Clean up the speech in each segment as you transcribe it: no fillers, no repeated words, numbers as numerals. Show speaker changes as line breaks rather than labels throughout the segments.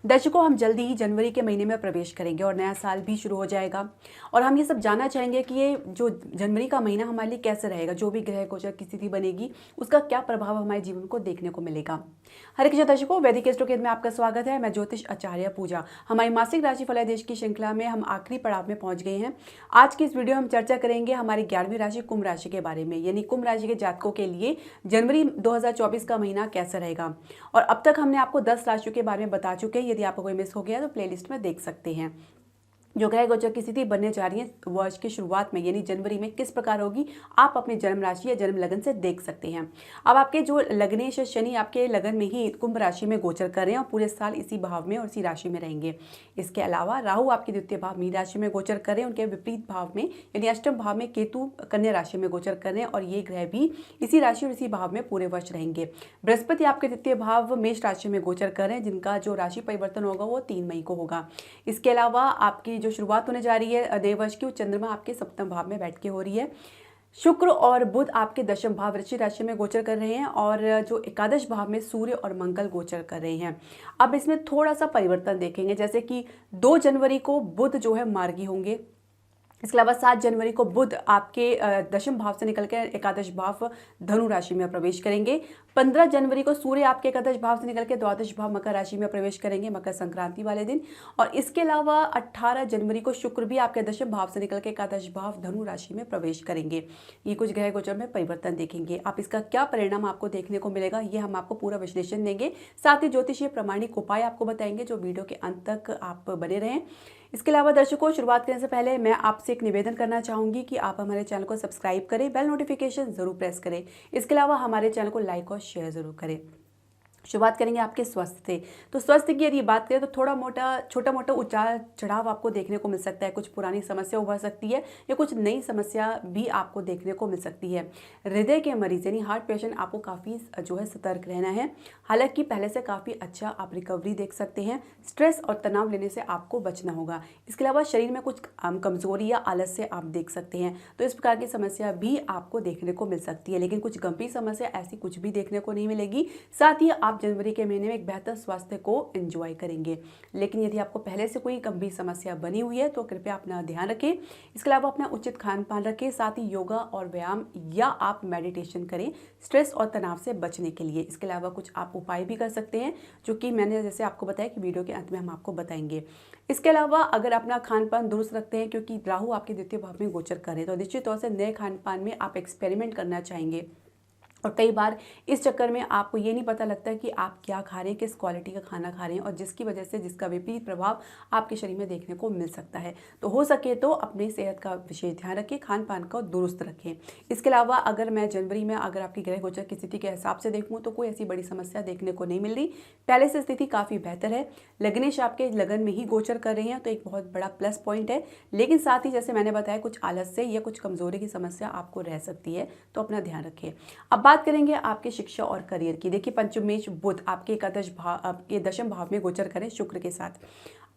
दर्शकों, हम जल्दी ही जनवरी के महीने में प्रवेश करेंगे और नया साल भी शुरू हो जाएगा। और हम ये सब जानना चाहेंगे कि ये जो जनवरी का महीना हमारे लिए कैसे रहेगा, जो भी ग्रह गोचर की स्थिति बनेगी उसका क्या प्रभाव हमारे जीवन को देखने को मिलेगा। हरे कृष्ण दर्शकों, वैदिक एस्ट्रोकेद में आपका स्वागत है। मैं ज्योतिष आचार्य पूजा। हमारी मासिक राशि फलादेश की श्रृंखला में हम आखिरी पड़ाव में पहुंच गए हैं। आज की इस वीडियो में हम चर्चा करेंगे हमारी 11वीं राशि कुंभ राशि के बारे में, यानी कुंभ राशि के जातकों के लिए जनवरी 2024 का महीना कैसा रहेगा। और अब तक हमने आपको 10 राशियों के बारे में बता चुके हैं। यदि आपको कोई मिस हो गया तो प्लेलिस्ट में देख सकते हैं। जो ग्रह गोचर की स्थिति बनने जा रही है वर्ष की शुरुआत में यानी जनवरी में किस प्रकार होगी, आप अपनी जन्म राशि या जन्म लगन से देख सकते हैं। अब आपके जो लग्नेश शनि आपके लगन में ही कुंभ राशि में गोचर कर रहे हैं और पूरे साल इसी भाव में और इसी राशि में रहेंगे। इसके अलावा राहु आपके द्वितीय भाव मीन राशि में गोचर कर रहे हैं, उनके विपरीत भाव में यानी अष्टम भाव में केतु कन्या राशि में गोचर कर रहे हैं और ये ग्रह भी इसी राशि और इसी भाव में पूरे वर्ष रहेंगे। बृहस्पति आपके द्वितीय भाव मेष राशि में गोचर कर रहे हैं, जिनका जो राशि परिवर्तन होगा वो 3 मई को होगा। इसके अलावा आपकी जो शुरुआत होने जा रही है नए वर्ष की, चंद्रमा आपके सप्तम भाव में बैठ के हो रही है। शुक्र और बुध आपके दशम भाव वृश्चिक राशि में गोचर कर रहे हैं और जो एकादश भाव में सूर्य और मंगल गोचर कर रहे हैं। अब इसमें थोड़ा सा परिवर्तन देखेंगे, जैसे कि 2 जनवरी को बुध जो है मार्गी होंगे। इसके अलावा 7 जनवरी को बुध आपके दशम भाव से निकलकर एकादश भाव धनु राशि में प्रवेश करेंगे। 15 जनवरी को सूर्य आपके एकादश भाव से निकलकर द्वादश भाव मकर राशि में प्रवेश करेंगे, मकर संक्रांति वाले दिन। और इसके अलावा 18 जनवरी को शुक्र भी आपके दशम भाव से निकलकर एकादश भाव धनु राशि में प्रवेश करेंगे। ये कुछ ग्रह गोचर में परिवर्तन देखेंगे। आप इसका क्या परिणाम आपको देखने को मिलेगा, ये हम आपको पूरा विश्लेषण देंगे। साथ ही ज्योतिषीय प्रमाणिक उपाय आपको बताएंगे, जो वीडियो के अंत तक आप बने रहें। इसके अलावा दर्शकों, शुरुआत करने से पहले मैं आपसे एक निवेदन करना चाहूँगी कि आप हमारे चैनल को सब्सक्राइब करें, बेल नोटिफिकेशन ज़रूर प्रेस करें। इसके अलावा हमारे चैनल को लाइक और शेयर ज़रूर करें। शुरुआत करेंगे आपके स्वास्थ्य से। तो स्वास्थ्य की यदि बात करें तो छोटा मोटा उतार चढ़ाव आपको देखने को मिल सकता है। कुछ पुरानी समस्या उभर सकती है या कुछ नई समस्या भी आपको देखने को मिल सकती है। हृदय के मरीज यानी हार्ट पेशेंट आपको काफ़ी जो है सतर्क रहना है। हालांकि पहले से काफ़ी अच्छा आप रिकवरी देख सकते हैं। स्ट्रेस और तनाव लेने से आपको बचना होगा। इसके अलावा शरीर में कुछ कमजोरी या आलस्य आप देख सकते हैं, तो इस प्रकार की समस्या भी आपको देखने को मिल सकती है। लेकिन कुछ गंभीर समस्या ऐसी कुछ भी देखने को नहीं मिलेगी। साथ ही आप जनवरी के महीने में एक बेहतर स्वास्थ्य को एंजॉय करेंगे। लेकिन यदि आपको पहले से कोई गंभीर समस्या बनी हुई है तो कृपया अपना ध्यान रखें। इसके अलावा अपना उचित खान पान रखें। साथ ही योगा और व्यायाम या आप मेडिटेशन करें स्ट्रेस और तनाव से बचने के लिए। इसके अलावा कुछ आप उपाय भी कर सकते हैं, जो कि मैंने जैसे आपको बताया कि वीडियो के अंत में हम आपको बताएंगे। इसके अलावा अगर अपना खान पान दुरुस्त रखते हैं, क्योंकि राहु आपके द्वितीय भाव में गोचर करें, तो निश्चित तौर से नए खान पान में आप एक्सपेरिमेंट करना चाहेंगे। और कई बार इस चक्कर में आपको ये नहीं पता लगता कि आप क्या खा रहे हैं, किस क्वालिटी का खाना खा रहे हैं, और जिसकी वजह से जिसका विपरीत प्रभाव आपके शरीर में देखने को मिल सकता है। तो हो सके तो अपनी सेहत का विशेष ध्यान रखें, खान पान का दुरुस्त रखें। इसके अलावा अगर मैं जनवरी में अगर आपकी ग्रह गोचर की स्थिति के हिसाब से देखूँ तो कोई ऐसी बड़ी समस्या देखने को नहीं मिल रही। पहले से स्थिति काफ़ी बेहतर है। लग्नेश आपके लगन में ही गोचर कर रहे हैं, तो एक बहुत बड़ा प्लस पॉइंट है। लेकिन साथ ही जैसे मैंने बताया, कुछ आलस्य या कुछ कमजोरी की समस्या आपको रह सकती है, तो अपना ध्यान रखें। अब बात करेंगे आपके शिक्षा और करियर की। देखिए, पंचमेश बुध आपके एकादश भाव आपके दशम भाव में गोचर करें शुक्र के साथ,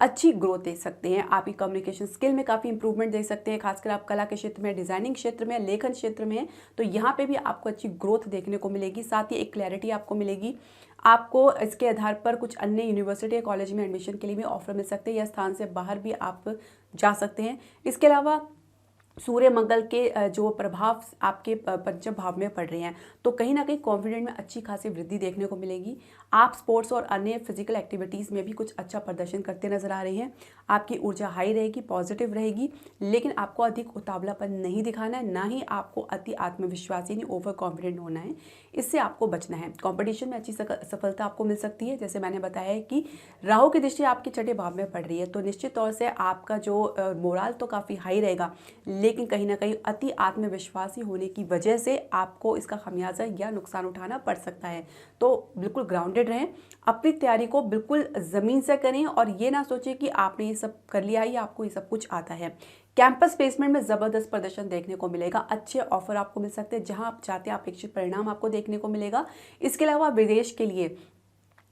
अच्छी ग्रोथ देख सकते हैं। आपकी कम्युनिकेशन स्किल में काफ़ी इंप्रूवमेंट देख सकते हैं। खासकर आप कला के क्षेत्र में, डिजाइनिंग क्षेत्र में, लेखन क्षेत्र में, तो यहाँ पे भी आपको अच्छी ग्रोथ देखने को मिलेगी। साथ ही एक क्लैरिटी आपको मिलेगी। आपको इसके आधार पर कुछ अन्य यूनिवर्सिटी या कॉलेज में एडमिशन के लिए भी ऑफर मिल सकते हैं, या स्थान से बाहर भी आप जा सकते हैं। इसके अलावा सूर्य मंगल के जो प्रभाव आपके पंचम भाव में पड़ रहे हैं, तो कहीं ना कहीं कॉन्फिडेंस में अच्छी खासी वृद्धि देखने को मिलेगी। आप स्पोर्ट्स और अन्य फिजिकल एक्टिविटीज़ में भी कुछ अच्छा प्रदर्शन करते नजर आ रहे हैं। आपकी ऊर्जा हाई रहेगी, पॉजिटिव रहेगी। लेकिन आपको अधिक उतावलापन नहीं दिखाना है, ना ही आपको अति आत्मविश्वासी यानी ओवर कॉन्फिडेंट होना है। इससे आपको बचना है। कॉम्पिटिशन में अच्छी सफलता आपको मिल सकती है। जैसे मैंने बताया है कि राहु की दृष्टि आपके छठे भाव में पड़ रही है, तो निश्चित तौर से आपका जो मोराल तो काफ़ी हाई रहेगा, लेकिन कहीं ना कहीं अति आत्मविश्वासी होने की वजह से आपको इसका खमियाजा या नुकसान उठाना पड़ सकता है। तो बिल्कुल ग्राउंडेड रहें, अपनी तैयारी को बिल्कुल ज़मीन से करें और ये ना सोचें कि आपने ये सब कर लिया है या आपको ये सब कुछ आता है। कैंपस प्लेसमेंट में ज़बरदस्त प्रदर्शन देखने को मिलेगा। अच्छे ऑफर आपको मिल सकते हैं, जहां आप चाहते हैं अपेक्षित परिणाम आपको देखने को मिलेगा। इसके अलावा विदेश के लिए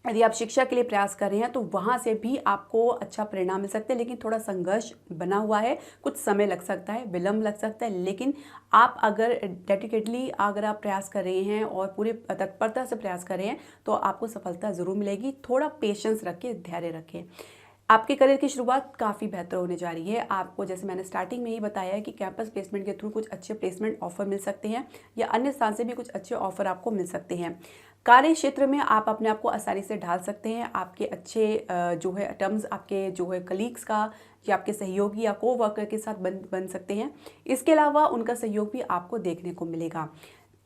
यदि आप शिक्षा के लिए प्रयास कर रहे हैं तो वहाँ से भी आपको अच्छा परिणाम मिल सकते हैं, लेकिन थोड़ा संघर्ष बना हुआ है, कुछ समय लग सकता है, विलम्ब लग सकता है। लेकिन आप अगर डेडिकेटली अगर आप प्रयास कर रहे हैं और पूरी तत्परता से प्रयास कर रहे हैं तो आपको सफलता ज़रूर मिलेगी। थोड़ा पेशेंस रखें, धैर्य रखें। आपके करियर की शुरुआत काफ़ी बेहतर होने जा रही है। आपको जैसे मैंने स्टार्टिंग में ही बताया है कि कैंपस प्लेसमेंट के थ्रू कुछ अच्छे प्लेसमेंट ऑफर मिल सकते हैं या अन्य स्थान से भी कुछ अच्छे ऑफर आपको मिल सकते हैं। कार्य क्षेत्र में आप अपने आप को आसानी से ढाल सकते हैं। आपके अच्छे जो है टर्म्स आपके जो है कलीग्स का या आपके सहयोगी या को वर्कर के साथ बन सकते हैं। इसके अलावा उनका सहयोग भी आपको देखने को मिलेगा।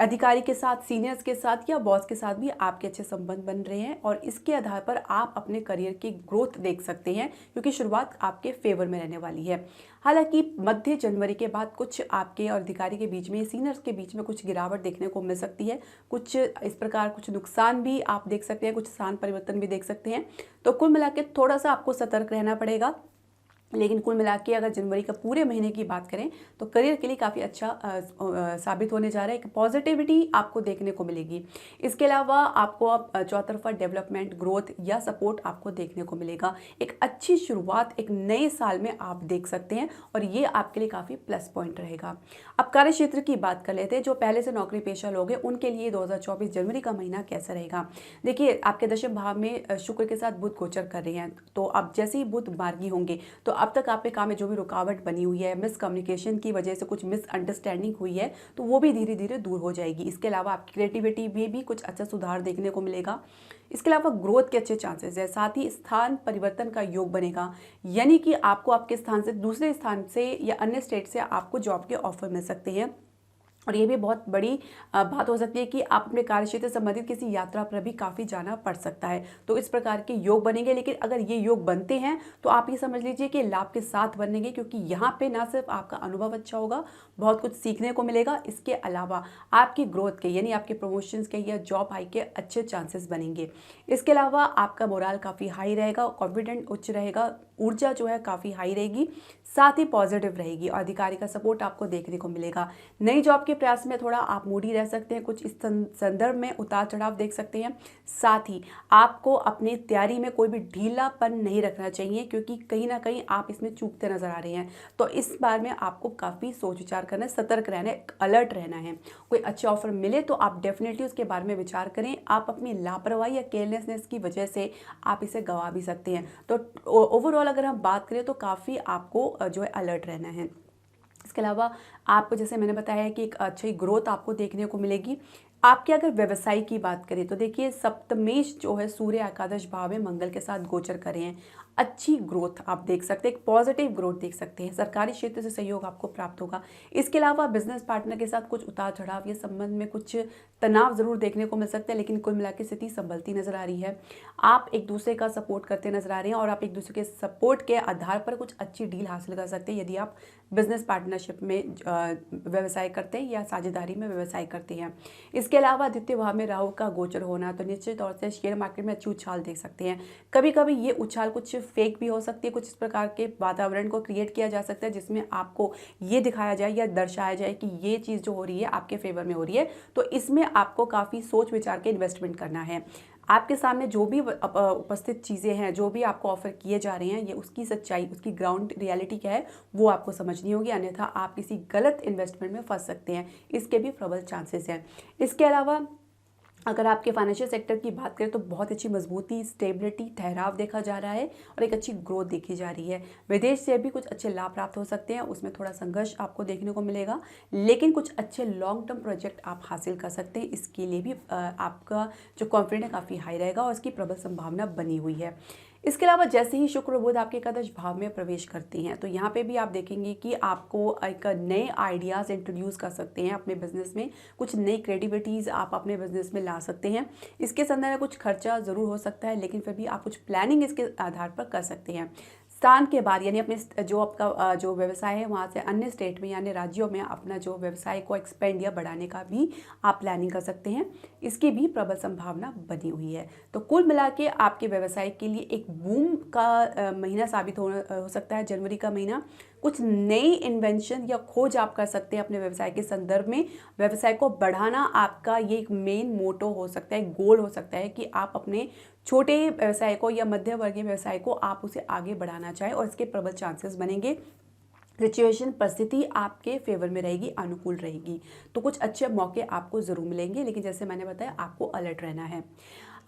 अधिकारी के साथ, सीनियर्स के साथ या बॉस के साथ भी आपके अच्छे संबंध बन रहे हैं और इसके आधार पर आप अपने करियर की ग्रोथ देख सकते हैं, क्योंकि शुरुआत आपके फेवर में रहने वाली है। हालांकि मध्य जनवरी के बाद कुछ आपके और अधिकारी के बीच में, सीनियर्स के बीच में कुछ गिरावट देखने को मिल सकती है। कुछ इस प्रकार कुछ नुकसान भी आप देख सकते हैं, कुछ स्थान परिवर्तन भी देख सकते हैं। तो कुल मिला के थोड़ा सा आपको सतर्क रहना पड़ेगा। लेकिन कुल मिला के अगर जनवरी का पूरे महीने की बात करें तो करियर के लिए काफ़ी अच्छा साबित होने जा रहा है। एक पॉजिटिविटी आपको देखने को मिलेगी। इसके अलावा आपको अब चौतरफा डेवलपमेंट, ग्रोथ या सपोर्ट आपको देखने को मिलेगा। एक अच्छी शुरुआत एक नए साल में आप देख सकते हैं और ये आपके लिए काफ़ी प्लस पॉइंट रहेगा। अब कार्य क्षेत्र की बात कर लेते हैं। जो पहले से नौकरी पेशा लोग हैं उनके लिए 2024 जनवरी का महीना कैसा रहेगा। देखिए, आपके दशम भाव में शुक्र के साथ बुध गोचर कर रहे हैं, तो अब जैसे ही बुध मार्गी होंगे तो अब तक आपके काम में जो भी रुकावट बनी हुई है, मिसकम्युनिकेशन की वजह से कुछ मिसअंडरस्टैंडिंग हुई है, तो वो भी धीरे धीरे दूर हो जाएगी। इसके अलावा आपकी क्रिएटिविटी में भी कुछ अच्छा सुधार देखने को मिलेगा। इसके अलावा ग्रोथ के अच्छे चांसेस है। साथ ही स्थान परिवर्तन का योग बनेगा, यानी कि आपको आपके स्थान से दूसरे स्थान से या अन्य स्टेट से आपको जॉब के ऑफर मिल सकते हैं। और ये भी बहुत बड़ी बात हो सकती है कि आप अपने कार्य क्षेत्र से संबंधित किसी यात्रा पर भी काफ़ी जाना पड़ सकता है। तो इस प्रकार के योग बनेंगे, लेकिन अगर ये योग बनते हैं तो आप ये समझ लीजिए कि लाभ के साथ बनेंगे, क्योंकि यहाँ पे ना सिर्फ आपका अनुभव अच्छा होगा, बहुत कुछ सीखने को मिलेगा। इसके अलावा आपकी ग्रोथ के, यानी आपके प्रमोशंस के या जॉब हाई के अच्छे चांसेस बनेंगे। इसके अलावा आपका मोराल काफ़ी हाई रहेगा, कॉन्फिडेंट उच्च रहेगा, ऊर्जा जो है काफ़ी हाई रहेगी, साथ ही पॉजिटिव रहेगी और अधिकारी का सपोर्ट आपको देखने को मिलेगा। नई जॉब के प्रयास में थोड़ा आप मूडी रह सकते हैं, कुछ इस संदर्भ में उतार चढ़ाव देख सकते हैं। साथ ही आपको अपनी तैयारी में कोई भी ढीलापन नहीं रखना चाहिए, क्योंकि कहीं ना कहीं आप इसमें चूकते नजर आ रहे हैं। तो इस बार में आपको काफ़ी सोच विचार करना है, सतर्क रहना है, अलर्ट रहना है। कोई अच्छे ऑफर मिले तो आप डेफिनेटली उसके बारे में विचार करें। आप अपनी लापरवाही या केयरलेसनेस की वजह से आप इसे गंवा भी सकते हैं। तो ओवरऑल अगर हम बात करें तो काफ़ी आपको जो है अलर्ट रहना है। इसके अलावा आपको, जैसे मैंने बताया है, कि एक अच्छी ग्रोथ आपको देखने को मिलेगी। आपके अगर व्यवसाय की बात करें तो देखिए, सप्तमेश जो है सूर्य एकादश भाव में मंगल के साथ गोचर कर रहे हैं। अच्छी ग्रोथ आप देख सकते हैं, एक पॉजिटिव ग्रोथ देख सकते हैं। सरकारी क्षेत्र से सहयोग आपको प्राप्त होगा। इसके अलावा बिजनेस पार्टनर के साथ कुछ उतार चढ़ाव या संबंध में कुछ तनाव जरूर देखने को मिल सकता है, लेकिन कुल मिलाकर स्थिति संभलती नजर आ रही है। आप एक दूसरे का सपोर्ट करते नजर आ रहे हैं और आप एक दूसरे के सपोर्ट के आधार पर कुछ अच्छी डील हासिल कर सकते हैं, यदि आप बिजनेस पार्टनरशिप में व्यवसाय करते हैं या साझेदारी में व्यवसाय करते हैं। इसके अलावा द्वितीय भाव में राहु का गोचर होना, तो निश्चित तौर से शेयर मार्केट में अच्छी उछाल देख सकते हैं। कभी कभी ये उछाल कुछ फेक भी हो सकती है। कुछ इस प्रकार के वातावरण को क्रिएट किया जा सकता है जिसमें आपको ये दिखाया जाए या दर्शाया जाए कि ये चीज़ जो हो रही है आपके फेवर में हो रही है। तो इसमें आपको काफ़ी सोच विचार के इन्वेस्टमेंट करना है। आपके सामने जो भी उपस्थित चीज़ें हैं, जो भी आपको ऑफर किए जा रहे हैं, ये उसकी सच्चाई, उसकी ग्राउंड रियलिटी क्या है वो आपको समझनी होगी, अन्यथा आप किसी गलत इन्वेस्टमेंट में फंस सकते हैं। इसके भी प्रबल चांसेस हैं। इसके अलावा अगर आपके फाइनेंशियल सेक्टर की बात करें तो बहुत अच्छी मजबूती, स्टेबिलिटी, ठहराव देखा जा रहा है और एक अच्छी ग्रोथ देखी जा रही है। विदेश से भी कुछ अच्छे लाभ प्राप्त हो सकते हैं, उसमें थोड़ा संघर्ष आपको देखने को मिलेगा, लेकिन कुछ अच्छे लॉन्ग टर्म प्रोजेक्ट आप हासिल कर सकते हैं। इसके लिए भी आपका जो कॉन्फिडेंस है काफ़ी हाई रहेगा और इसकी प्रबल संभावना बनी हुई है। इसके अलावा जैसे ही शुक्र बुध आपके एकादश भाव में प्रवेश करते हैं तो यहाँ पे भी आप देखेंगे कि आपको एक नए आइडियाज़ इंट्रोड्यूस कर सकते हैं अपने बिजनेस में। कुछ नई क्रिएटिविटीज़ आप अपने बिजनेस में ला सकते हैं। इसके संदर्भ में कुछ खर्चा ज़रूर हो सकता है, लेकिन फिर भी आप कुछ प्लानिंग इसके आधार पर कर सकते हैं। स्थान के बाद, यानी अपने जो आपका जो व्यवसाय है वहाँ से अन्य स्टेट में यानी राज्यों में अपना जो व्यवसाय को एक्सपेंड या बढ़ाने का भी आप प्लानिंग कर सकते हैं। इसकी भी प्रबल संभावना बनी हुई है। तो कुल मिला के आपके व्यवसाय के लिए एक बूम का महीना साबित हो सकता है जनवरी का महीना। कुछ नई इन्वेंशन या खोज आप कर सकते हैं अपने व्यवसाय के संदर्भ में। व्यवसाय को बढ़ाना आपका ये एक मेन मोटो हो सकता है, गोल हो सकता है कि आप अपने छोटे व्यवसाय को या मध्य वर्गीय व्यवसाय को आप उसे आगे बढ़ाना चाहें और इसके प्रबल चांसेस बनेंगे। सिचुएशन परिस्थिति आपके फेवर में रहेगी, अनुकूल रहेगी, तो कुछ अच्छे मौके आपको ज़रूर मिलेंगे, लेकिन जैसे मैंने बताया आपको अलर्ट रहना है।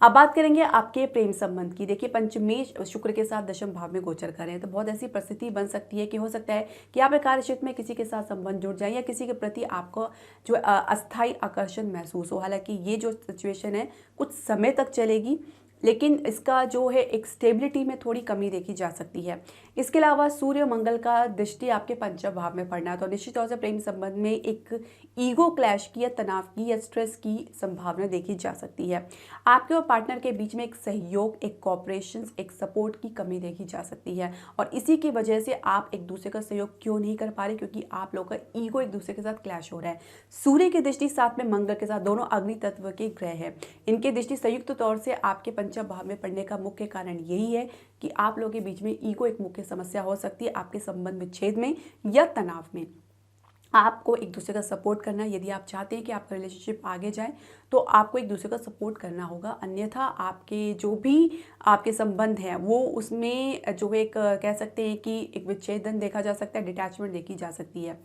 अब बात करेंगे आपके प्रेम संबंध की। देखिए पंचमेश शुक्र के साथ दशम भाव में गोचर कर रहे हैं, तो बहुत ऐसी परिस्थिति बन सकती है कि हो सकता है कि आपके कार्य क्षेत्र में किसी के साथ संबंध जुड़ जाए या किसी के प्रति आपको जो अस्थायी आकर्षण महसूस हो। हालांकि ये जो सिचुएशन है कुछ समय तक चलेगी, लेकिन इसका जो है एक स्टेबिलिटी में थोड़ी कमी देखी जा सकती है। इसके अलावा सूर्य मंगल का दृष्टि आपके पंचम भाव में पड़ना, तो निश्चित तौर से प्रेम संबंध में एक ईगो क्लैश की या तनाव की या स्ट्रेस की संभावना देखी जा सकती है। आपके और पार्टनर के बीच में एक सहयोग, एक कॉपरेशन, एक सपोर्ट की कमी देखी जा सकती है और इसी की वजह से आप एक दूसरे का सहयोग क्यों नहीं कर पा रहे, क्योंकि आप लोगों का ईगो एक दूसरे के साथ क्लैश हो रहा है। सूर्य की दृष्टि साथ में मंगल के साथ, दोनों अग्नि तत्व के ग्रह हैं, इनकी दृष्टि संयुक्त तौर से आपके पंचम भाव में पड़ने का मुख्य कारण यही है कि आप लोगों के बीच में ईगो एक मुख्य समस्या हो सकती है। आपके संबंध विच्छेद में या तनाव में आपको एक दूसरे का सपोर्ट करना, यदि आप चाहते हैं कि आपका रिलेशनशिप आगे जाए तो आपको एक दूसरे का सपोर्ट करना होगा, अन्यथा आपके जो भी आपके संबंध हैं वो उसमें जो एक कह सकते हैं कि एक विच्छेदन देखा जा सकता है, डिटैचमेंट देखी जा सकती है।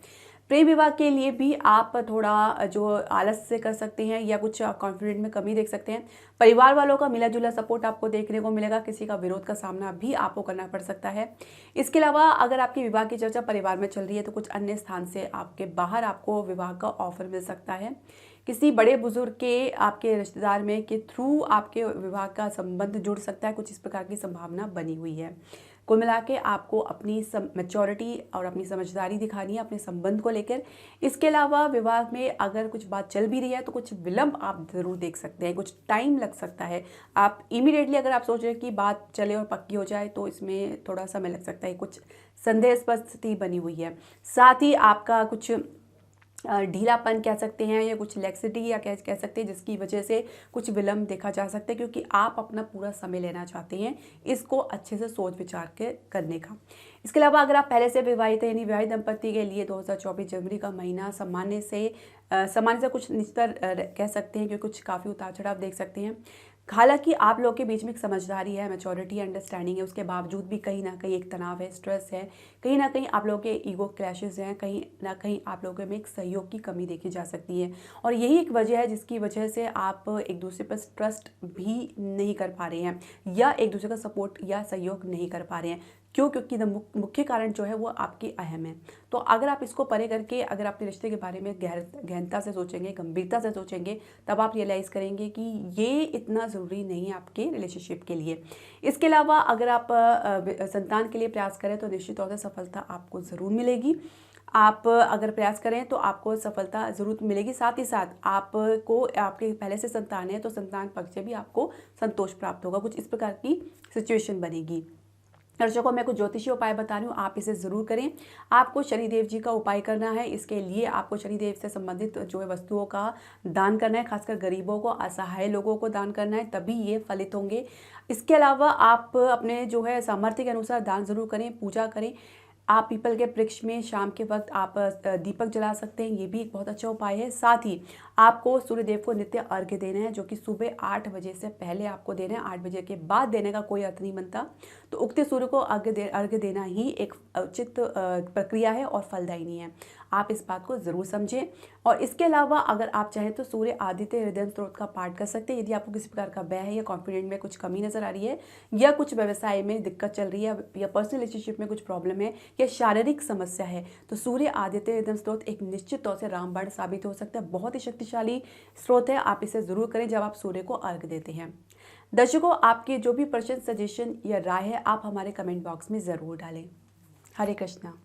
प्रेम विवाह के लिए भी आप थोड़ा जो आलस से कर सकते हैं या कुछ कॉन्फिडेंट में कमी देख सकते हैं। परिवार वालों का मिला जुला सपोर्ट आपको देखने को मिलेगा, किसी का विरोध का सामना भी आपको करना पड़ सकता है। इसके अलावा अगर आपकी विवाह की चर्चा परिवार में चल रही है तो कुछ अन्य स्थान से आपके बाहर आपको विवाह का ऑफर मिल सकता है। किसी बड़े बुजुर्ग के आपके रिश्तेदार में के थ्रू आपके विवाह का संबंध जुड़ सकता है, कुछ इस प्रकार की संभावना बनी हुई है। कुल मिला के आपको अपनी मैच्योरिटी और अपनी समझदारी दिखानी है अपने संबंध को लेकर। इसके अलावा विवाह में अगर कुछ बात चल भी रही है तो कुछ विलंब आप ज़रूर देख सकते हैं, कुछ टाइम लग सकता है। आप इमीडिएटली अगर आप सोच रहे हैं कि बात चले और पक्की हो जाए तो इसमें थोड़ा समय लग सकता है, कुछ संदेहास्पद स्थिति बनी हुई है। साथ ही आपका कुछ ढीलापन कह सकते हैं या कुछ लेक्सिटी या कह सकते हैं, जिसकी वजह से कुछ विलंब देखा जा सकता है, क्योंकि आप अपना पूरा समय लेना चाहते हैं इसको अच्छे से सोच विचार के करने का। इसके अलावा अगर आप पहले से विवाहित हैं यानी विवाहित दंपति के लिए 2024 जनवरी का महीना सामान्य से कुछ निस्तर कह सकते हैं, क्योंकि कुछ काफ़ी उतार चढ़ाव देख सकते हैं। हालांकि आप लोगों के बीच में एक समझदारी है, मैच्योरिटी, अंडरस्टैंडिंग है, उसके बावजूद भी कहीं ना कहीं एक तनाव है, स्ट्रेस है, कहीं ना कहीं आप लोगों के ईगो क्लैशेस हैं, कहीं ना कहीं आप लोगों में एक सहयोग की कमी देखी जा सकती है और यही एक वजह है जिसकी वजह से आप एक दूसरे पर ट्रस्ट भी नहीं कर पा रहे हैं या एक दूसरे का सपोर्ट या सहयोग नहीं कर पा रहे हैं। क्यों? क्योंकि मुख्य कारण जो है वो आपकी अहम है। तो अगर आप इसको परे करके अगर अपने रिश्ते के बारे में गहनता से सोचेंगे, गंभीरता से सोचेंगे, तब आप रियलाइज़ करेंगे कि ये इतना ज़रूरी नहीं है आपके रिलेशनशिप के लिए। इसके अलावा अगर आप संतान के लिए प्रयास करें तो निश्चित तौर से सफलता आपको ज़रूर मिलेगी। आप अगर प्रयास करें तो आपको सफलता ज़रूर मिलेगी। साथ ही साथ आपको आपके पहले से संतान है तो संतान पक्ष से भी आपको संतोष प्राप्त होगा। कुछ इस प्रकार की सिचुएशन बनेगी। दर्शकों, मैं कुछ ज्योतिषीय उपाय बता रही हूँ, आप इसे ज़रूर करें। आपको शनिदेव जी का उपाय करना है। इसके लिए आपको शनिदेव से संबंधित जो है वस्तुओं का दान करना है, खासकर गरीबों को, असहाय लोगों को दान करना है, तभी ये फलित होंगे। इसके अलावा आप अपने जो है सामर्थ्य के अनुसार दान ज़रूर करें, पूजा करें। आप पीपल के वृक्ष में शाम के वक्त आप दीपक जला सकते हैं, ये भी एक बहुत अच्छा उपाय है। साथ ही आपको सूर्यदेव को नित्य अर्घ्य देना है, जो कि सुबह 8 बजे से पहले आपको देना है। 8 बजे के बाद देने का कोई अर्थ नहीं बनता। तो उगते सूर्य को अर्घ्य देना ही एक उचित प्रक्रिया है और फलदायिनी है। आप इस बात को ज़रूर समझें। और इसके अलावा अगर आप चाहें तो सूर्य आदित्य हृदय स्त्रोत का पाठ कर सकते हैं। यदि आपको किसी प्रकार का भय है या कॉन्फिडेंट में कुछ कमी नज़र आ रही है या कुछ व्यवसाय में दिक्कत चल रही है या पर्सनल रिलेशनशिप में कुछ प्रॉब्लम है या शारीरिक समस्या है, तो सूर्य आदित्य हृदय स्त्रोत एक निश्चित तौर से रामबाण साबित हो सकता है। बहुत ही शक्तिशाली स्रोत है, आप इसे ज़रूर करें जब आप सूर्य को अर्घ्य देते हैं। दर्शकों, आपके जो भी प्रश्न, सजेशन या राय है आप हमारे कमेंट बॉक्स में ज़रूर डालें। हरे कृष्णा।